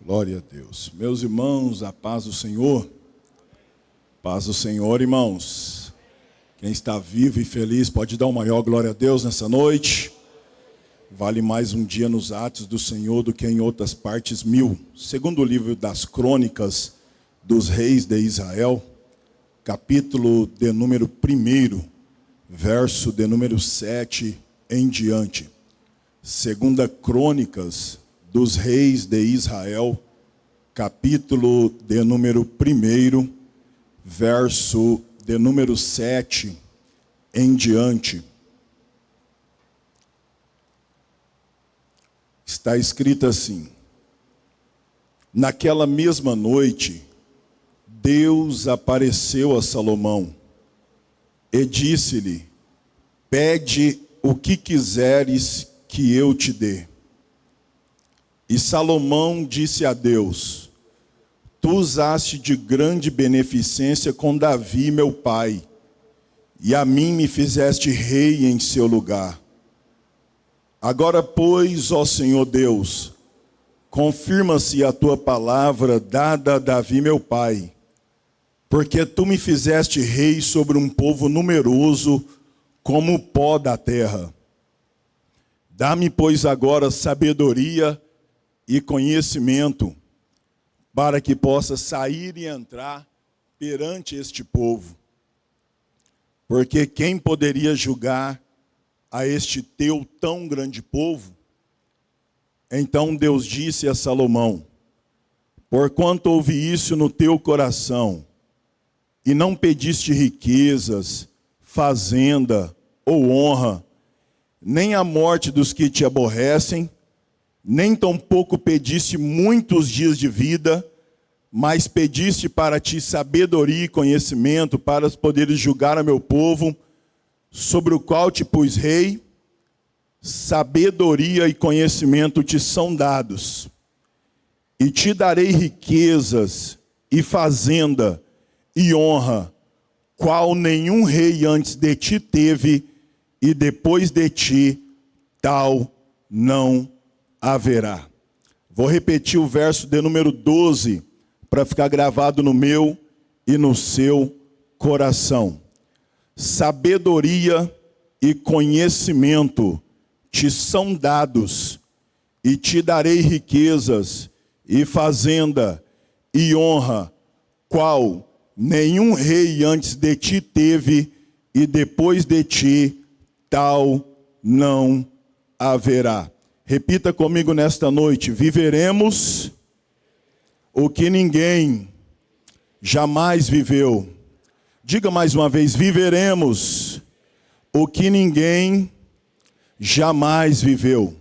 Glória a Deus. Meus irmãos, a paz do Senhor. Paz do Senhor, irmãos. Quem está vivo e feliz pode dar uma maior glória a Deus nessa noite. Vale mais um dia nos atos do Senhor do que em outras partes 1000. Segundo o livro das Crônicas dos Reis de Israel, capítulo de número 1, verso de número 7 em diante. Segunda Crônicas dos Reis de Israel, capítulo de número 1, verso de número 7 em diante. Está escrito assim: naquela mesma noite, Deus apareceu a Salomão e disse-lhe: pede o que quiseres que eu te dê. E Salomão disse a Deus: tu usaste de grande beneficência com Davi, meu pai, e a mim me fizeste rei em seu lugar. Agora, pois, ó Senhor Deus, confirma-se a tua palavra dada a Davi, meu pai, porque tu me fizeste rei sobre um povo numeroso como o pó da terra. Dá-me, pois, agora sabedoria e conhecimento, para que possa sair e entrar perante este povo. Porque quem poderia julgar a este teu tão grande povo? Então Deus disse a Salomão: porquanto ouvi isso no teu coração, e não pediste riquezas, fazenda ou honra, nem a morte dos que te aborrecem, nem tampouco pediste muitos dias de vida, mas pediste para ti sabedoria e conhecimento, para poderes julgar a meu povo, sobre o qual te pus rei. Sabedoria e conhecimento te são dados, e te darei riquezas e fazenda e honra, qual nenhum rei antes de ti teve, e depois de ti tal não haverá. Vou repetir o verso de número 12, para ficar gravado no meu e no seu coração. Sabedoria e conhecimento te são dados, e te darei riquezas e fazenda e honra, qual nenhum rei antes de ti teve, e depois de ti tal não haverá. Repita comigo nesta noite: viveremos o que ninguém jamais viveu. Diga mais uma vez: viveremos o que ninguém jamais viveu.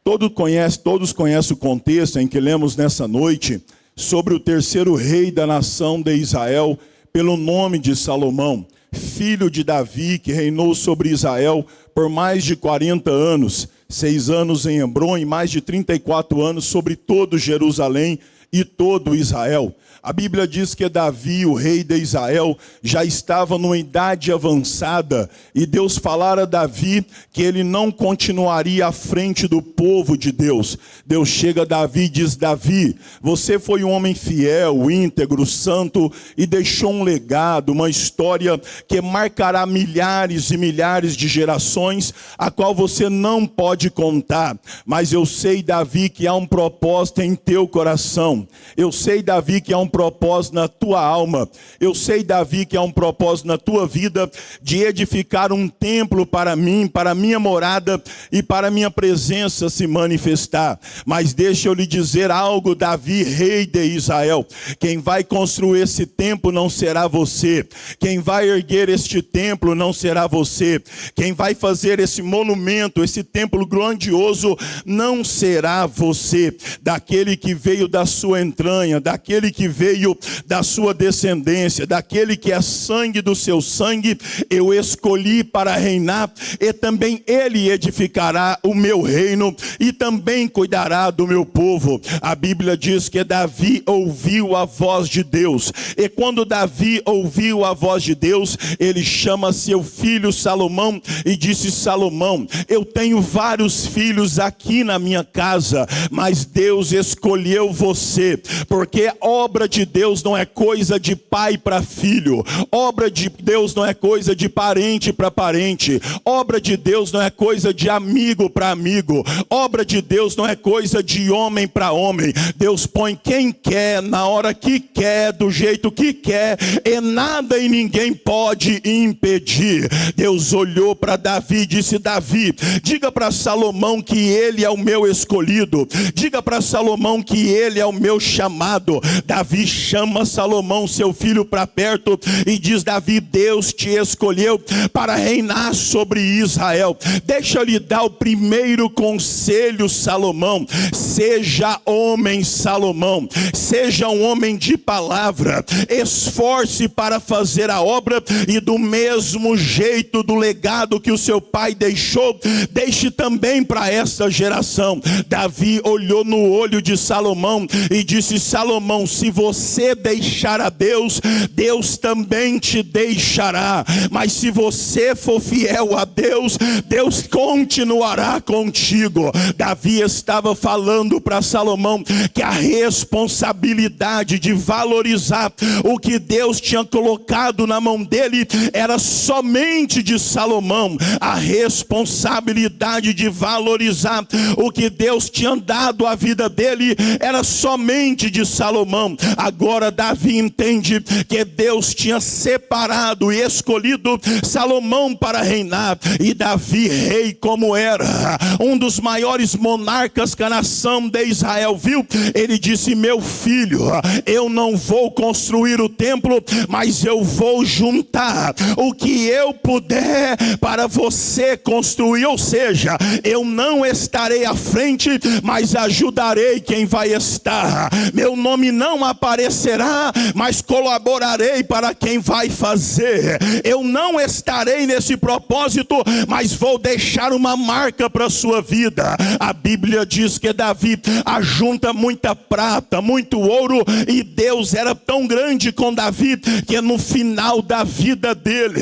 Todos conhecem o contexto em que lemos nessa noite sobre o terceiro rei da nação de Israel, pelo nome de Salomão, filho de Davi, que reinou sobre Israel por mais de 40 anos, 6 anos em Hebrom e mais de 34 anos sobre todo Jerusalém e todo Israel. A Bíblia diz que Davi, o rei de Israel, já estava numa idade avançada, e Deus falara a Davi que ele não continuaria à frente do povo de Deus. Deus chega a Davi e diz: Davi, você foi um homem fiel, íntegro, santo, e deixou um legado, uma história que marcará milhares e milhares de gerações, a qual você não pode contar. Mas eu sei, Davi, que há um propósito em teu coração. Eu sei, Davi, que há um propósito na tua alma. Eu sei, Davi, que há um propósito na tua vida de edificar um templo para mim, para a minha morada e para a minha presença se manifestar. Mas deixa eu lhe dizer algo, Davi, rei de Israel: quem vai construir esse templo não será você. Quem vai erguer este templo não será você. Quem vai fazer esse monumento, esse templo grandioso, não será você. Daquele que veio da sua sua entranha, daquele que veio da sua descendência, daquele que é sangue do seu sangue, eu escolhi para reinar, e também ele edificará o meu reino e também cuidará do meu povo. A Bíblia diz que Davi ouviu a voz de Deus, e quando Davi ouviu a voz de Deus, ele chama seu filho Salomão e disse: Salomão, eu tenho vários filhos aqui na minha casa, mas Deus escolheu você, porque obra de Deus não é coisa de pai para filho, obra de Deus não é coisa de parente para parente, obra de Deus não é coisa de amigo para amigo, obra de Deus não é coisa de homem para homem. Deus põe quem quer, na hora que quer, do jeito que quer, e nada e ninguém pode impedir. Deus olhou para Davi e disse: Davi, diga para Salomão que ele é o meu escolhido, diga para Salomão que ele é o meu chamado. Davi chama Salomão, seu filho, para perto e diz: Davi, Deus te escolheu para reinar sobre Israel. Deixa eu lhe dar o primeiro conselho, Salomão. Seja homem, Salomão, seja um homem de palavra, esforce para fazer a obra, e do mesmo jeito do legado que o seu pai deixou, deixe também para essa geração. Davi olhou no olho de Salomão e disse: Salomão, se você deixar a Deus, Deus também te deixará, mas se você for fiel a Deus, Deus continuará contigo. Davi estava falando para Salomão que a responsabilidade de valorizar o que Deus tinha colocado na mão dele era somente de Salomão. A responsabilidade de valorizar o que Deus tinha dado à vida dele era somente de Salomão. Agora Davi entende que Deus tinha separado e escolhido Salomão para reinar, e Davi, rei como era, um dos maiores monarcas que a nação de Israel viu, ele disse: meu filho, eu não vou construir o templo, mas eu vou juntar o que eu puder para você construir. Ou seja, eu não estarei à frente, mas ajudarei quem vai estar. Meu nome não aparecerá, mas colaborarei para quem vai fazer. Eu não estarei nesse propósito, mas vou deixar uma marca para a sua vida. A Bíblia diz que Davi ajunta muita prata, muito ouro, e Deus era tão grande com Davi que no final da vida dele,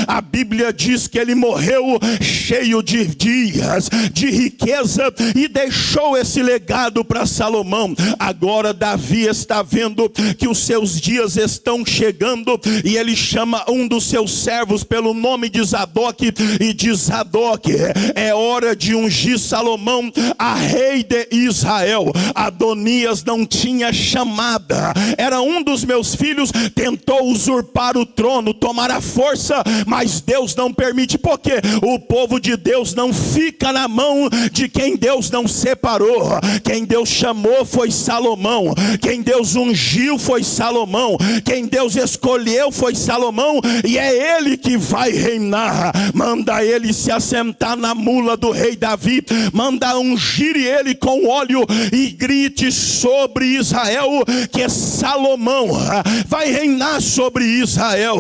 a Bíblia diz que ele morreu cheio de dias, de riqueza, e deixou esse legado para Salomão. Agora Davi está vendo que os seus dias estão chegando, e ele chama um dos seus servos pelo nome de Zadok e diz: Zadok, é hora de ungir Salomão a rei de Israel. Adonias não tinha chamada, era um dos meus filhos, tentou usurpar o trono, tomar a força, mas Deus não permite, porque o povo de Deus não fica na mão de quem Deus não separou. Quem Deus chamou foi Salomão, quem Deus ungiu foi Salomão, quem Deus escolheu foi Salomão, e é ele que vai reinar. Manda ele se assentar na mula do rei Davi, manda ungir ele com óleo, e grite sobre Israel que Salomão vai reinar sobre Israel.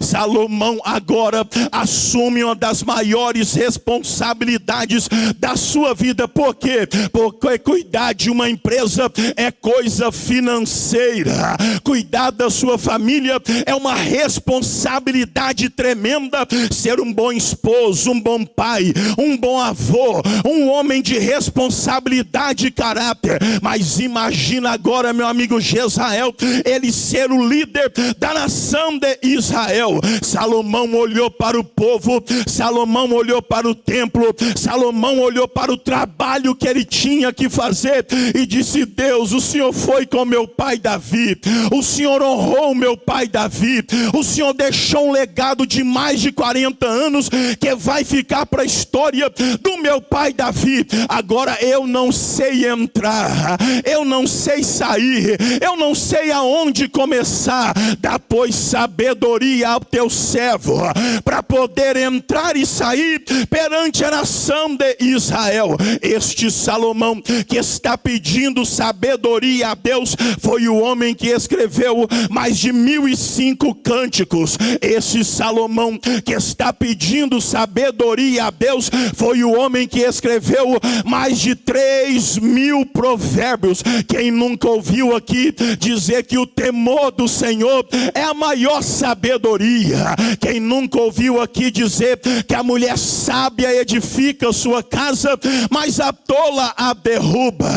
Salomão agora assume uma das maiores responsabilidades da sua vida. Por quê? Porque cuidar de uma empresa é coisa financeira, cuidar da sua família é uma responsabilidade tremenda. Ser um bom esposo, um bom pai, um bom avô, um homem de responsabilidade e caráter. Mas imagina agora, meu amigo Jezrael, ele ser o líder da nação de Israel. Salomão olhou para o povo, Salomão olhou para o templo, Salomão olhou para o trabalho que ele tinha que fazer e disse: Deus, o Senhor foi com meu pai Davi, o Senhor honrou meu pai Davi, o Senhor deixou um legado de mais de 40 anos que vai ficar para a história do meu pai Davi. Agora eu não sei entrar, eu não sei sair, eu não sei aonde começar. Dá, pois, sabedoria ao teu servo para poder entrar e sair perante a nação de Israel. Este Salomão que está pedindo sabedoria sabedoria a Deus, foi o homem que escreveu mais de 1005 cânticos. Esse Salomão que está pedindo sabedoria a Deus, foi o homem que escreveu mais de 3.000 provérbios. Quem nunca ouviu aqui dizer que o temor do Senhor é a maior sabedoria? Quem nunca ouviu aqui dizer que a mulher sábia edifica sua casa, mas a tola a derruba?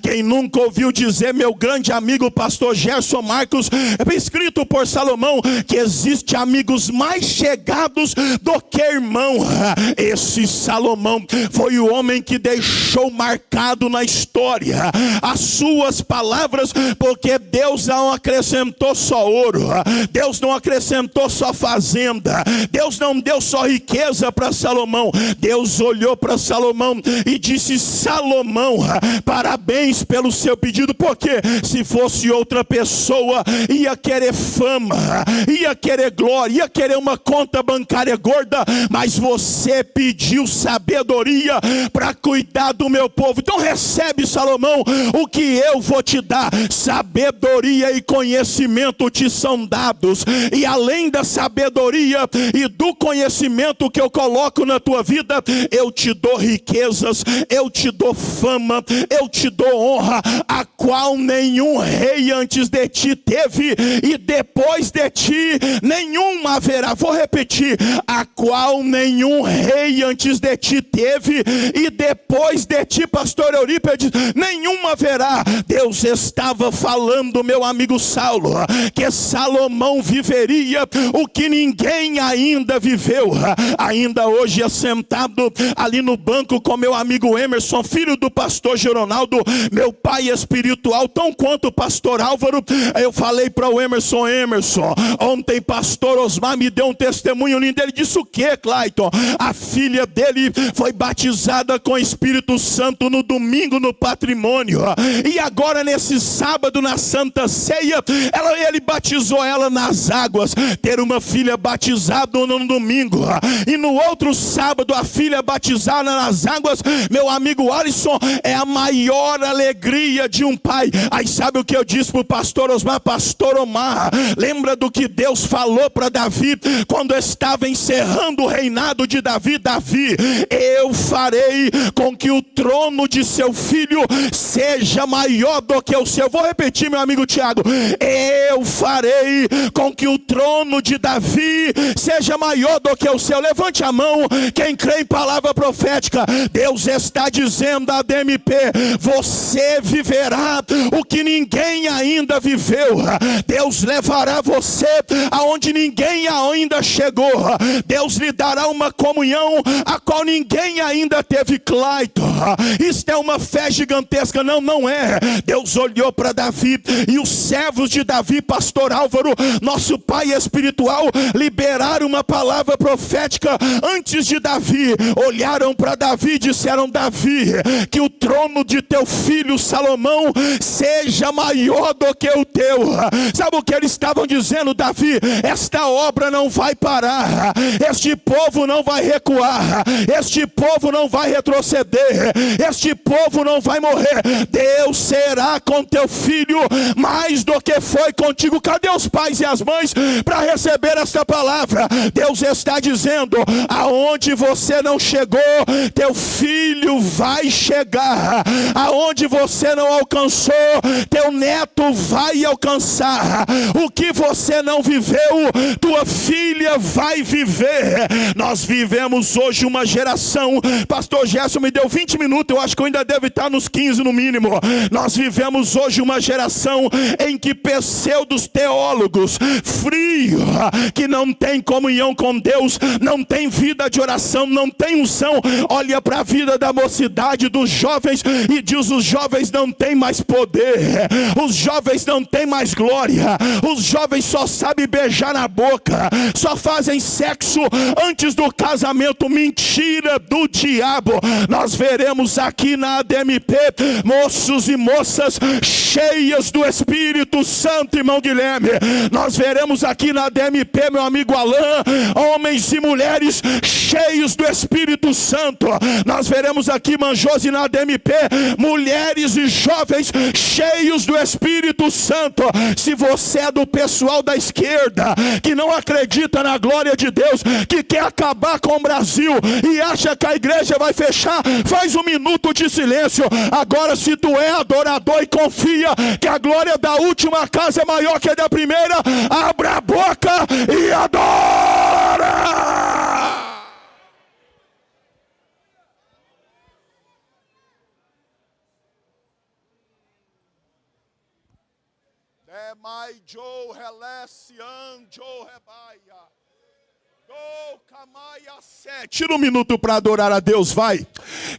Quem nunca ouviu dizer, meu grande amigo pastor Gerson Marcos, escrito por Salomão, que existe amigos mais chegados do que irmão? Esse Salomão foi o homem que deixou marcado na história as suas palavras, porque Deus não acrescentou só ouro, Deus não acrescentou só fazenda, Deus não deu só riqueza para Salomão. Deus olhou para Salomão e disse: Salomão, parabéns pelo seu pedido, porque se fosse outra pessoa ia querer fama, ia querer glória, ia querer uma conta bancária gorda, mas você pediu sabedoria para cuidar do meu povo. Então recebe, Salomão, o que eu vou te dar. Sabedoria e conhecimento te são dados, e além da sabedoria e do conhecimento que eu coloco na tua vida, eu te dou riquezas, eu te dou fama, eu te dou honra, a qual nenhum rei antes de ti teve, e depois de ti nenhum haverá. Vou repetir: a qual nenhum rei antes de ti teve, e depois de ti, pastor Eurípides, nenhum haverá. Deus estava falando, meu amigo Saulo, que Salomão viveria o que ninguém ainda viveu. Ainda hoje, assentado ali no banco com meu amigo Emerson, filho do pastor Geronaldo, meu pai espiritual, tão quanto o pastor Álvaro, eu falei para o Emerson: Emerson, ontem pastor Osmar me deu um testemunho lindo. Ele disse: o que, Clayton? A filha dele foi batizada com o Espírito Santo no domingo no patrimônio, e agora nesse sábado na Santa Ceia, ele batizou ela nas águas. Ter uma filha batizada no domingo e no outro sábado a filha batizada nas águas, meu amigo Alisson, é a maior alegria de um pai. Aí sabe o que eu disse para o pastor Osmar? Pastor Omar, lembra do que Deus falou para Davi quando estava encerrando o reinado de Davi? Davi, eu farei com que o trono de seu filho seja maior do que o seu. Vou repetir, meu amigo Tiago: eu farei com que o trono de Davi seja maior do que o seu. Levante a mão quem crê em palavra profética. Deus está dizendo a DMP: você viverá o que ninguém ainda viveu. Deus levará você aonde ninguém ainda chegou. Deus lhe dará uma comunhão a qual ninguém ainda teve. Clayton, isto é uma fé gigantesca. Não é. Deus olhou para Davi, e os servos de Davi, pastor Álvaro, nosso pai espiritual, liberaram uma palavra profética antes de Davi. Olharam para Davi e disseram: Davi, que o trono de teu filho Salomão seja maior do que o teu. Sabe o que eles estavam dizendo? Davi, esta obra não vai parar, este povo não vai recuar, este povo não vai retroceder, este povo não vai morrer. Deus será com teu filho mais do que foi contigo. Cadê os pais e as mães para receber esta palavra? Deus está dizendo: aonde você não chegou, teu filho vai chegar. Aonde você não alcançou, teu neto vai alcançar. O que você não viveu, tua filha vai viver. Nós vivemos hoje uma geração, pastor Gerson me deu 20 minutos, eu acho que eu ainda devo estar nos 15 no mínimo. Nós vivemos hoje uma geração em que pseudos teólogos frio, que não tem comunhão com Deus, não tem vida de oração, não tem unção, olha para a vida da mocidade, dos jovens, e diz: os jovens não têm mais poder, os jovens não têm mais glória, os jovens só sabem beijar na boca, só fazem sexo antes do casamento. Mentira do diabo. Nós veremos aqui na ADMP moços e moças cheias do Espírito Santo, irmão Guilherme. Nós veremos aqui na ADMP, meu amigo Alain, homens e mulheres cheios do Espírito Santo. Nós veremos aqui, Manjosi, na ADMP, mulheres e jovens corações cheios do Espírito Santo. Se você é do pessoal da esquerda, que não acredita na glória de Deus, que quer acabar com o Brasil e acha que a igreja vai fechar, faz um minuto de silêncio. Agora, se tu é adorador e confia que a glória da última casa é maior que a da primeira, abra a boca e adora! Mai Joe Helessian Joe Rebaia. Tira um minuto para adorar a Deus, vai.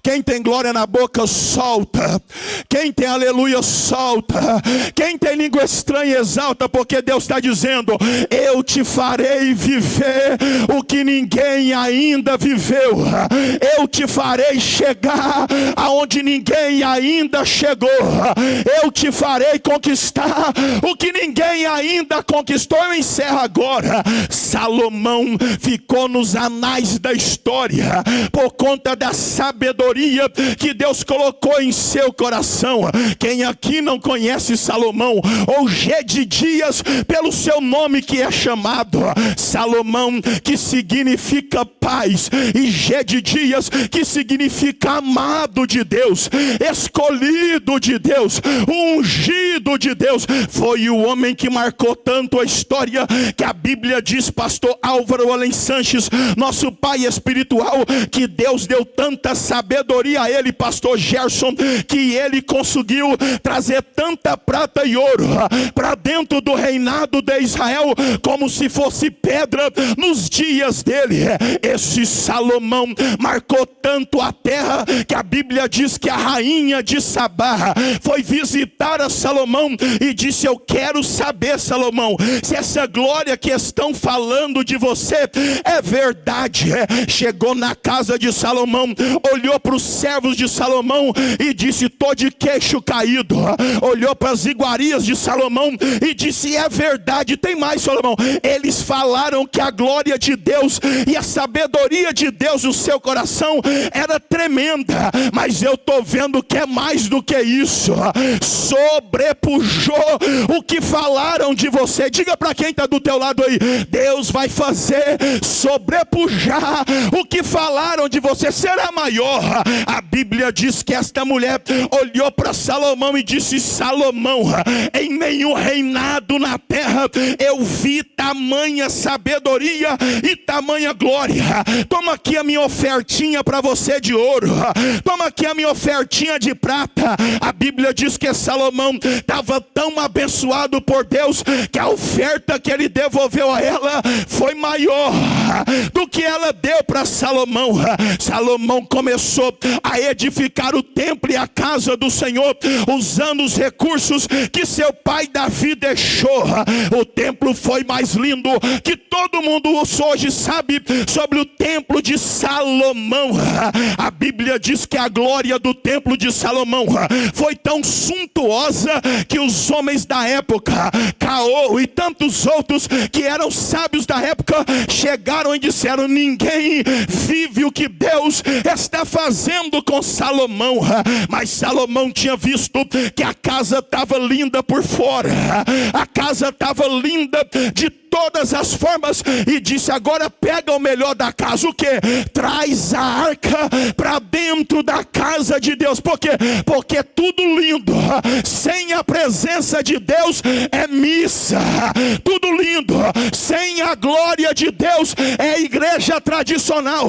Quem tem glória na boca, solta. Quem tem aleluia, solta. Quem tem língua estranha, exalta, porque Deus está dizendo: eu te farei viver o que ninguém ainda viveu. Eu te farei chegar aonde ninguém ainda chegou. Eu te farei conquistar o que ninguém ainda conquistou. Eu encerro agora. Salomão ficou nos anais da história por conta da sabedoria que Deus colocou em seu coração. Quem aqui não conhece Salomão, ou Gedidias, pelo seu nome que é chamado? Salomão, que significa paz, e Gedidias, que significa amado de Deus, escolhido de Deus, ungido de Deus. Foi o homem que marcou tanto a história que a Bíblia diz, pastor Álvaro Além Sanches, nosso pai espiritual, que Deus deu tanta sabedoria a ele, pastor Gerson, que ele conseguiu trazer tanta prata e ouro para dentro do reinado de Israel, como se fosse pedra nos dias dele. Esse Salomão marcou tanto a terra que a Bíblia diz que a rainha de Sabá foi visitar a Salomão e disse: eu quero saber, Salomão, se essa glória que estão falando de você é verdade. Chegou na casa de Salomão, olhou para os servos de Salomão e disse: tô de queixo caído. Olhou para as iguarias de Salomão e disse: é verdade. Tem mais, Salomão. Eles falaram que a glória de Deus e a sabedoria de Deus no seu coração era tremenda, mas eu tô vendo que é mais do que isso. Sobrepujou o que falaram de você. Diga para quem está do teu lado aí: Deus vai fazer sobrepujar o que falaram de você, será maior. A Bíblia diz que esta mulher olhou para Salomão e disse: Salomão, em nenhum reinado na terra eu vi tamanha sabedoria e tamanha glória. Toma aqui a minha ofertinha para você de ouro, toma aqui a minha ofertinha de prata. A Bíblia diz que Salomão estava tão abençoado por Deus que a oferta que ele devolveu a ela foi maior do que ela deu para Salomão. Salomão começou a edificar o templo e a casa do Senhor usando os recursos que seu pai Davi deixou. O templo foi mais lindo que todo mundo hoje sabe sobre o templo de Salomão. A Bíblia diz que a glória do templo de Salomão foi tão suntuosa que os homens da época, Caô e tantos outros que eram sábios da época, chegaram e disseram: ninguém vive o que Deus está fazendo com Salomão. Mas Salomão tinha visto que a casa estava linda por fora, a casa estava linda de todas as formas, e disse: agora pega o melhor da casa. O que? Traz a arca para dentro da casa de Deus. Por quê? Porque tudo lindo sem a presença de Deus é missa. Tudo lindo sem a glória de Deus é igreja tradicional.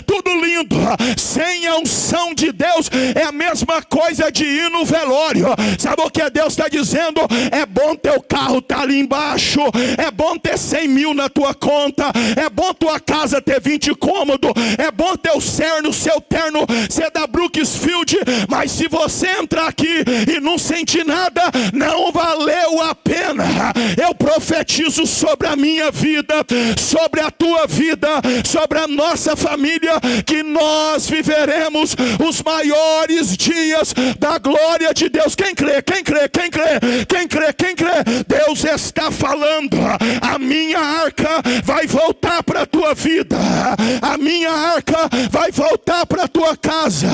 Tudo lindo sem a unção de Deus é a mesma coisa de ir no velório. Sabe o que Deus está dizendo? É bom teu carro estar ali embaixo, é bom ter 100 mil na tua conta, é bom tua casa ter 20 cômodos, é bom teu cerno, seu terno ser da Brooksfield, mas se você entrar aqui e não sentir nada, não valeu a pena. Eu profetizo sobre a minha vida, sobre a tua vida, sobre a nossa família, que nós viveremos os maiores dias da glória de Deus. Quem crê? Quem crê? Quem crê? Quem crê? Quem crê? Deus está falando: a minha arca vai voltar para a tua vida, a minha arca vai voltar para a tua casa,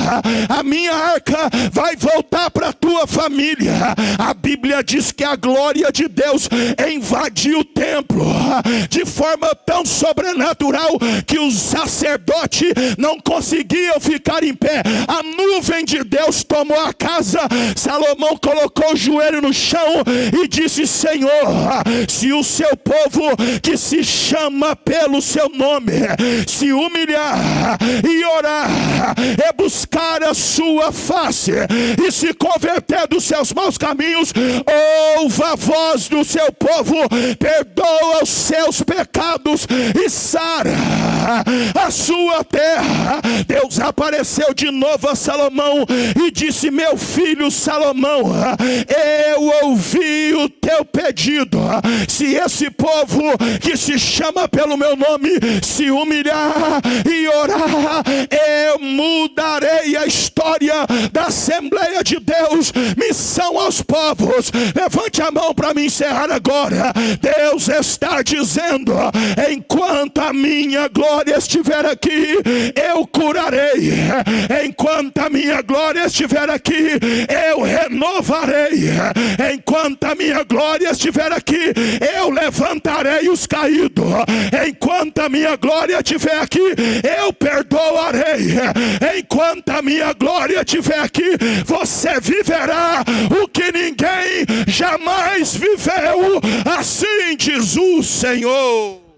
a minha arca vai voltar para a tua sua família. A Bíblia diz que a glória de Deus invadiu o templo de forma tão sobrenatural que os sacerdotes não conseguiam ficar em pé. A nuvem de Deus tomou a casa. Salomão colocou o joelho no chão e disse: Senhor, se o seu povo que se chama pelo seu nome se humilhar e orar, é buscar a sua face e se converter dos seus maus caminhos, ouva a voz do seu povo, perdoa os seus pecados e sara a sua terra. Deus apareceu de novo a Salomão e disse: meu filho Salomão, eu ouvi o teu pedido. Se esse povo que se chama pelo meu nome se humilhar e orar, eu mudarei a história da Assembleia de Deus, Missão aos Povos. Levante a mão para me encerrar agora. Deus está dizendo: enquanto a minha glória estiver aqui, eu curarei. Enquanto a minha glória estiver aqui, eu renovarei. Enquanto a minha glória estiver aqui, eu levantarei os caídos. Enquanto a minha glória estiver aqui, eu perdoarei. Enquanto a minha glória estiver aqui, você viverá o que ninguém jamais viveu. Assim diz o Senhor.